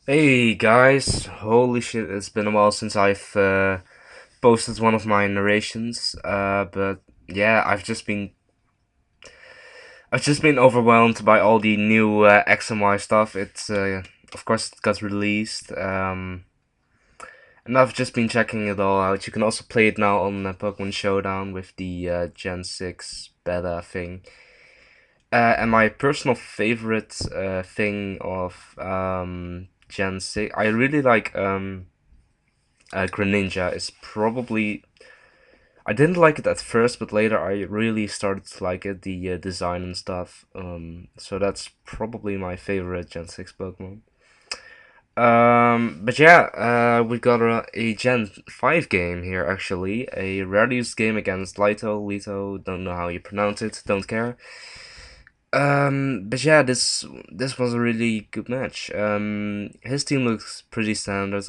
Hey guys, holy shit, it's been a while since I've posted one of my narrations. But yeah, I've just been overwhelmed by all the new X and Y stuff. Of course it got released. And I've just been checking it all out. You can also play it now on Pokemon Showdown with the Gen 6 beta thing. And my personal favorite thing of Gen 6, I really like Greninja is probably. I didn't like it at first, but later I really started to like it, the design and stuff. So that's probably my favorite Gen 6 Pokemon. But yeah, we got a Gen 5 game here actually. A rare use game against Lyto, don't know how you pronounce it, don't care. But yeah, this was a really good match. His team looks pretty standard.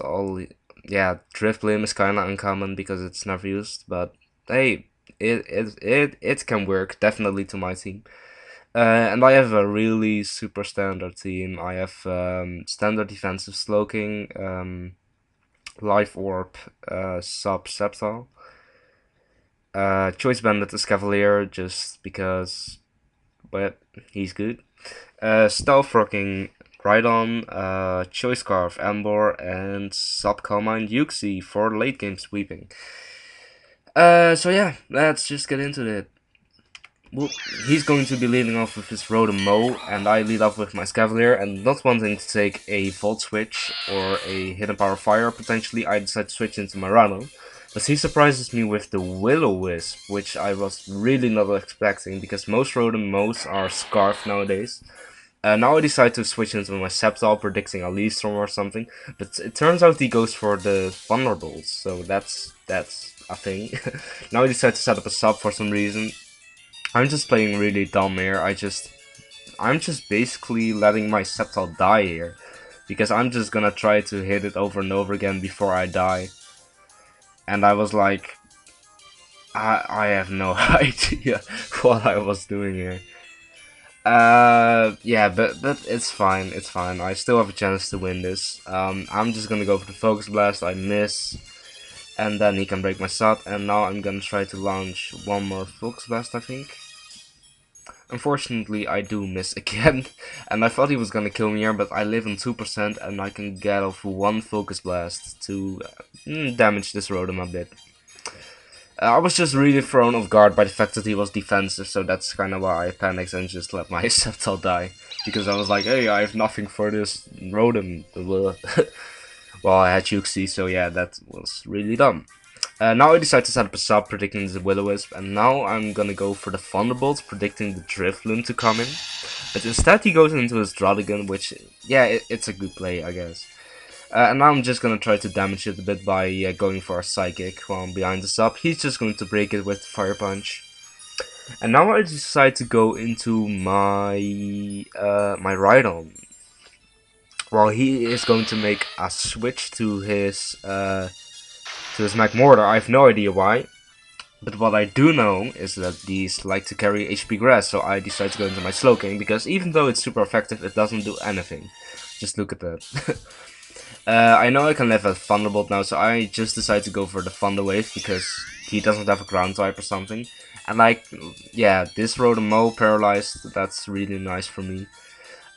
Yeah, Drifblim is kind of uncommon because it's never used, but hey, it can work definitely to my team. And I have a really super standard team. I have standard defensive Slowking, Life Orb, Sub Sceptile. Choice Bandit is Cavalier just because, but he's good. Stealth Rocking Rhydon, Choice Scarf Ambor, and Sub Calmine Yuxi for late game sweeping. So yeah, let's just get into it. Well, he's going to be leading off with his Rotom Mow, and I lead off with my Scavalier, and not wanting to take a Volt Switch or a Hidden Power Fire, potentially, I decide to switch into my Rhino. But he surprises me with the Will-O-Wisp, which I was really not expecting, because most Rotom Mows are Scarf nowadays. Now I decide to switch into my Sceptile, predicting a Leaf Storm or something, but it turns out he goes for the Thunderbolts, so that's a thing. Now I decide to set up a sub for some reason. I'm just playing really dumb here. I'm just basically letting my Sceptile die here, because I'm just gonna try to hit it over and over again before I die. And I was like, I have no idea what I was doing here. Yeah, but it's fine. It's fine. I still have a chance to win this. I'm just gonna go for the Focus Blast. I miss, and then he can break my sub. And now I'm gonna try to launch one more Focus Blast, I think. Unfortunately, I do miss again, and I thought he was gonna kill me here, but I live on 2%, and I can get off one Focus Blast to damage this Rotom a bit. I was just really thrown off guard by the fact that he was defensive, so that's kind of why I panicked and just let my Sceptile die. Because I was like, hey, I have nothing for this Rotom. Well, I had Yuxi, so yeah, that was really dumb. Now I decide to set up a sub, predicting the Will-O-Wisp, and now I'm gonna go for the Thunderbolt, predicting the Drifloon to come in. But instead he goes into his Draudigan, which, yeah, it's a good play, I guess. And now I'm just gonna try to damage it a bit by going for a Psychic while I'm behind the sub. He's just going to break it with Fire Punch. And now I decide to go into my my Rhydon. While he is going to make a switch to his Magmortar. I have no idea why. But what I do know is that these like to carry HP Grass, so I decide to go into my Slowking, because even though it's super effective, it doesn't do anything. Just look at that. I know I can live a Thunderbolt now, so I just decide to go for the Thunder Wave, because he doesn't have a Ground type or something. And like, yeah, this Rotom paralyzed, that's really nice for me.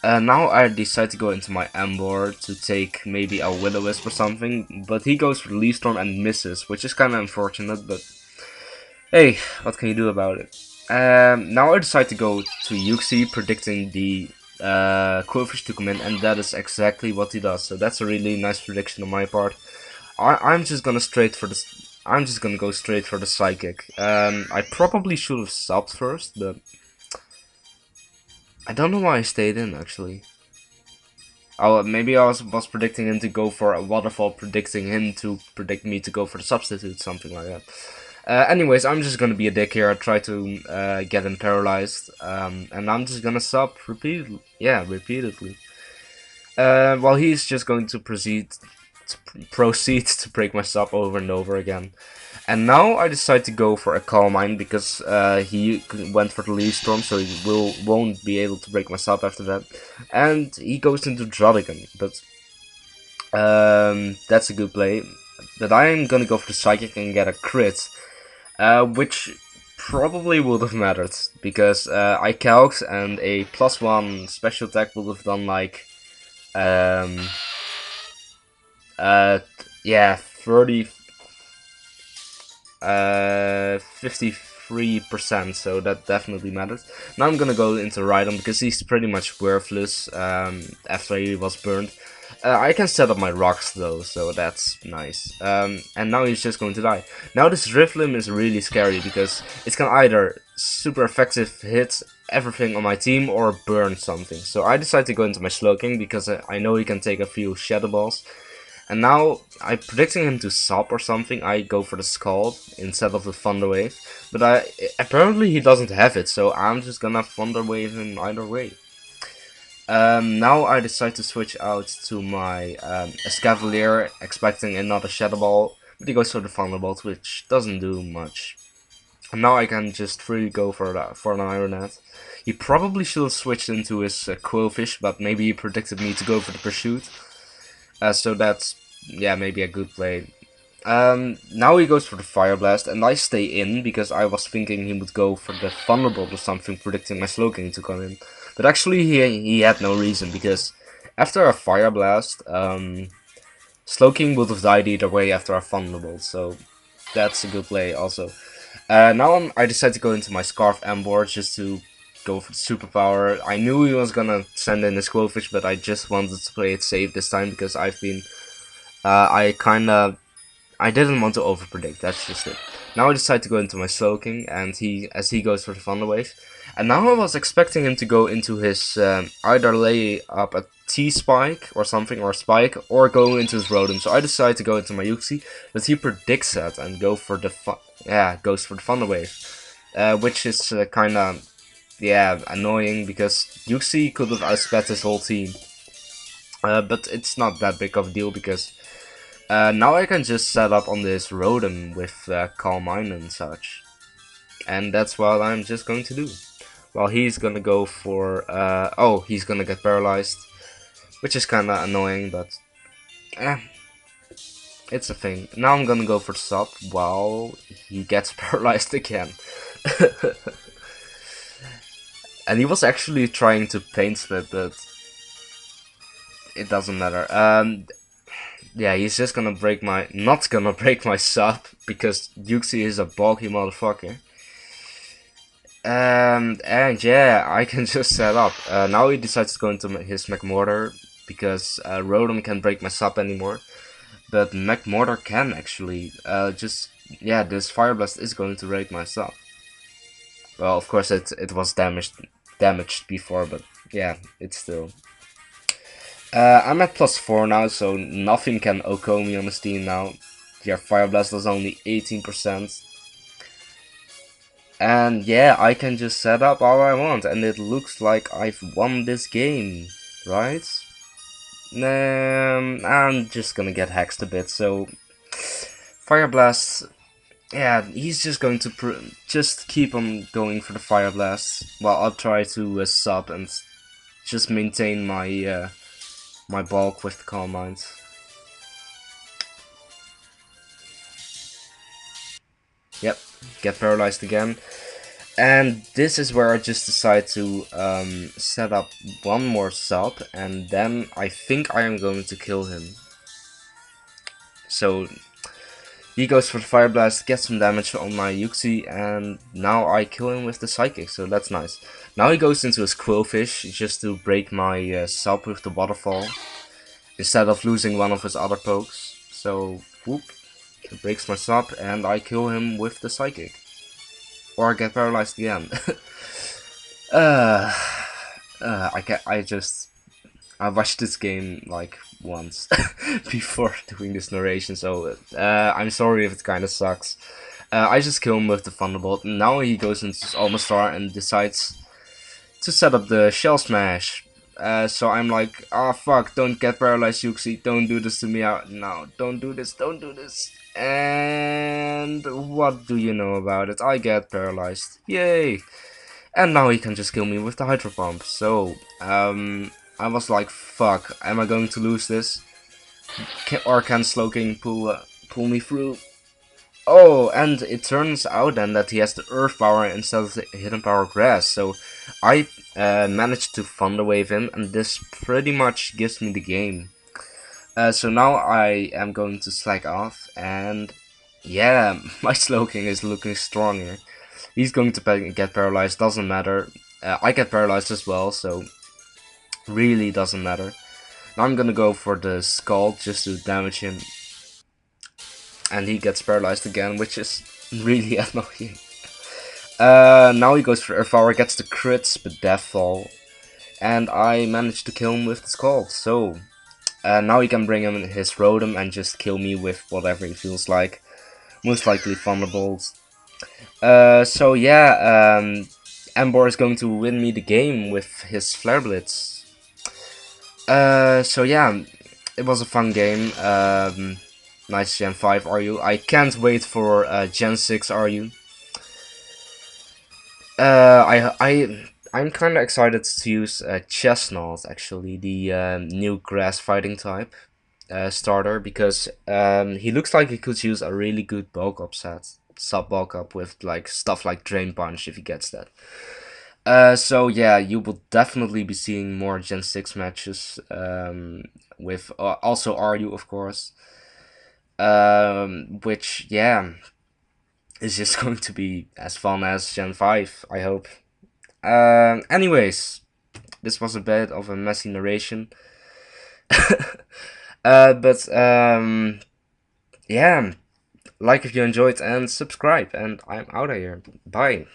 Now I decide to go into my Ambor to take maybe a Will-O-Wisp or something, but he goes for the Leaf Storm and misses, which is kind of unfortunate, but hey, what can you do about it? Now I decide to go to Yuxi, predicting the Quillfish to come in, and that is exactly what he does. So that's a really nice prediction on my part. I'm just gonna straight for the. I'm just gonna go straight for the Psychic. I probably should have subbed first, but I don't know why I stayed in actually. Oh, maybe I was predicting him to go for a Waterfall, predicting him to predict me to go for the Substitute, something like that. Anyways, I'm just gonna be a dick here. I try to get him paralyzed, and I'm just gonna sub repeatedly. Yeah, repeatedly. While he's just going to proceed to break my sub over and over again. And now I decide to go for a Calm Mind because he went for the Leaf Storm, so he won't be able to break my sub after that. And he goes into Draudigan, but That's a good play. But I'm gonna go for the Psychic and get a crit. Which probably would have mattered. Because I calcs and a +1 special attack would have done like... Um, yeah, 53%, so that definitely matters. Now I'm gonna go into Rhydon because he's pretty much worthless after he was burned. I can set up my rocks though, so that's nice. And now he's just going to die. Now this Riftlim is really scary because it can either super effective hit everything on my team or burn something. So I decided to go into my Slowking because I know he can take a few Shadow Balls. And now, I'm predicting him to sop or something, I go for the Scald instead of the Thunder Wave. But apparently he doesn't have it, so I'm just gonna Thunder Wave him either way. Now I decide to switch out to my Escavalier, expecting another Shadow Ball. But he goes for the Thunderbolt, which doesn't do much. And now I can just freely go for an Ironet. He probably should have switched into his Quillfish, but maybe he predicted me to go for the Pursuit. So that's, yeah, maybe a good play. Now he goes for the Fire Blast, and I stay in because I was thinking he would go for the Thunderbolt or something, predicting my Slowking to come in. But actually, he had no reason because after a Fire Blast, Slowking would have died either way after a Thunderbolt. So that's a good play also. Now I decided to go into my Scarf Embor just to go for the superpower. I knew he was gonna send in his Quillfish, but I just wanted to play it safe this time because I've been, I didn't want to overpredict. That's just it. Now I decide to go into my Slowking, and as he goes for the Thunder Wave. And now I was expecting him to go into his either lay up a T-Spike or something, or Spike, or go into his Rotom. So I decided to go into my Yuxi, but he predicts that and goes for the Thunder Wave, which is kind of, yeah, annoying because Yuxi could have outsped his whole team. But it's not that big of a deal because now I can just set up on this Rotom with Calm Mind and such. And that's what I'm just going to do. Well, he's gonna go for... oh, he's gonna get paralyzed. Which is kinda annoying, but... it's a thing. Now I'm gonna go for Sop while he gets paralyzed again. And he was actually trying to Pain Split, but... it doesn't matter. Yeah, he's just gonna break my... not gonna break my Sop, because Yuxi is a bulky motherfucker. And yeah, I can just set up. Now he decides to go into his McMortar because Rotom can't break my sub anymore. But McMortar can actually yeah, this Fire Blast is going to break my sub. Well, of course it was damaged before, but yeah, it's still. I'm at +4 now, so nothing can OHKO me on this team now. Yeah, Fire Blast does only 18%. And yeah, I can just set up all I want, and it looks like I've won this game, right? I'm just gonna get hexed a bit, so... Fire Blast... yeah, he's just going to just keep on going for the Fire Blast, while I'll try to sub and just maintain my, my bulk with the Calm Mind. Yep, get paralyzed again. And this is where I just decide to set up one more sub, and then I think I am going to kill him. So he goes for the Fire Blast, gets some damage on my Yuxi, and now I kill him with the Psychic, so that's nice. Now he goes into his Quillfish just to break my sub with the Waterfall, instead of losing one of his other pokes. So whoop, it breaks my sub, and I kill him with the Psychic. Or get paralyzed again. I watched this game like once before doing this narration, so I'm sorry if it kind of sucks. I just kill him with the Thunderbolt, and now he goes into his Almastar and decides to set up the Shell Smash. So I'm like, oh fuck, don't get paralyzed, Yuxi, don't do this to me. No, don't do this, don't do this. And what do you know about it? I get paralyzed. Yay! And now he can just kill me with the Hydro Pump. So, I was like, fuck, am I going to lose this? Can Slowking pull me through? Oh, and it turns out then that he has the Earth Power instead of the Hidden Power Grass. So I managed to Thunder Wave him, and this pretty much gives me the game. So now I am going to slack off, and yeah, my Slowking is looking stronger. He's going to get paralyzed, doesn't matter. I get paralyzed as well, so really doesn't matter. Now I'm gonna go for the Scald just to damage him, and he gets paralyzed again, which is really annoying. Now he goes for Earthpower, gets the crits, but Deathfall, and I managed to kill him with the Scald. So now he can bring him his Rotom and just kill me with whatever he feels like. Most likely Thunderbolt. So yeah, Embor is going to win me the game with his Flare Blitz. So yeah, it was a fun game. Nice Gen 5 RU. I can't wait for Gen 6 RU. I'm kind of excited to use Chestnut, actually, the new grass fighting type starter, because he looks like he could use a really good bulk up set, sub bulk up with like stuff like Drain Punch if he gets that. So yeah, you will definitely be seeing more Gen 6 matches with also RU, of course. Which yeah, is just going to be as fun as Gen 5, I hope. Anyways, this was a bit of a messy narration. But yeah, like if you enjoyed and subscribe, and I'm out of here. Bye.